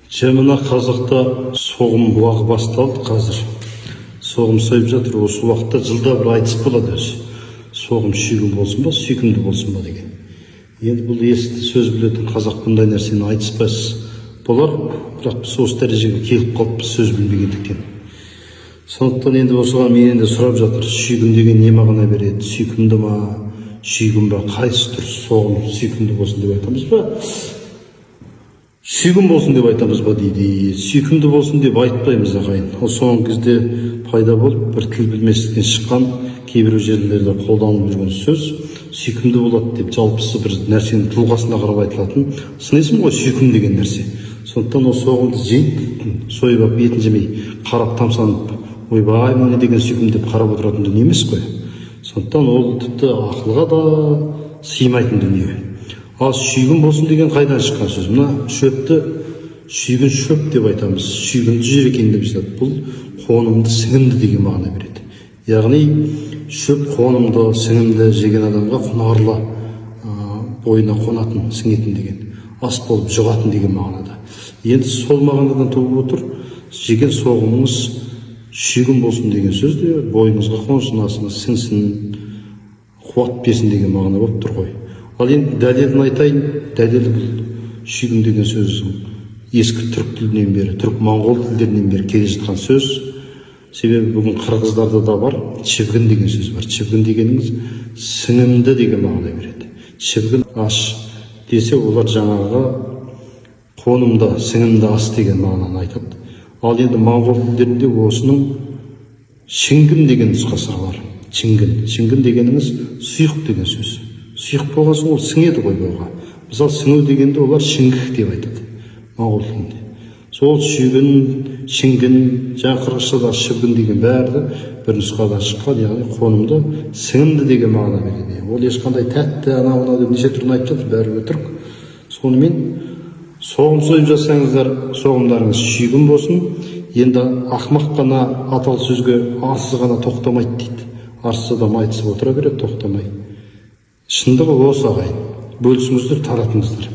Мына қазақта соғым уағы басталды қазір. Соғым сойып жатыр. Осы уақытта жылда бір айтыс болады өзі. Соғым сүйгін болсын ба, сүйкімді болсын ба деген. Енді бұл есті сөз білетін қазақ бұндай нәрсені айтыспас болар, бірақ біз осы дәрежеге келіп қалыппыз сөз білмегендіктен. Сондықтан енді осыған менен де сұрап жатыр. Сүйгін деген не мағына береді? Сүйкімді ма, сүйгін ба, қайсы дұрыс? Соғым сүйкімді болсын деп айтамыз ба? Сүйгін болсын деп айтамыз ба дейді. Сүйкімді болсын деп айтпаймыз ағайын. Ол соңғы кезде пайда болып, бір тіл білместіктен шыққан кейбір жерлерде қолданылып жүрген сөз. Сүйкімді болады деп жалпысы бір нәрсенің тұлғасына қарап айтылатын сын есім ғой сүйкім деген нәрсе. Сондықтан ол соғымды жейді, сойып алып етін жемей қарап тамсанып, ойбай мына деген сүйкім деп қарап отыратын дүние емес қой. Сондықтан ол тіпті ақылға да сыймайтын дүние. Ал сүйгін болсын деген қайдан шыққан сөз? Мына шөпті сүйгін шөп деп айтамыз. Сүйгінді жер екен деп жатады. Бұл қонымды, сіңімді деген мағына береді. Яғни шөп қонымды, сіңімді жеген адамға құнарлы, бойына қонатын, сіңетін деген, ас болып жұғатын деген мағынада. Енді сол мағынадан туып отыр, жеген соғымыңыз сүйгін болсын деген сөз де бойыңызға қонсын, асыңыз сіңсін, қуат берсін деген мағына болып тұр ғой. Ал енді дәлелін айтайын. Дәлелі бұл сүйгін деген сөздің ескі түрік тілінен бері, түрік-моңғол тілдерінен бері келе жатқан сөз. Себебі бүгін қырғыздарда да бар, чівгін деген сөз бар. Чівгін дегеніңіз сіңімді деген мағына береді. Чівгін аш десе, олар жаңағы қонымды, сіңімді ас деген мағынаны айтады. Ал енді моңғол тілдерінде осының шіңгім деген нұсқасы бар. Шіңгін дегеніңіз сұйық деген сөз. Сұйық болған соң ол сіңеді ғой бойға. Мысалы сіңу дегенде олар шіңгіх деп айтады моңғол тілінде. Сол сүйгін, шіңгін, жаңа қырғызшада шүгін деген бәрі бір нұсқадан шыққан, яғни қонымды, сіңімді деген мағына береді. Ол ешқандай тәтті, анау деп неше түрін айтып жатыр, бәрі өтірік. Сонымен соғым сойып жатсаңыздар, соғымдарыңыз сүйгін болсын. Енді ақымақ қана аталы сөзге арсыз ғана тоқтамайды дейді. Арсыз адам айтысып отыра береді, тоқтамай. Шындығы осы ағайын. Бөлісіңіздер, таратыңыздар.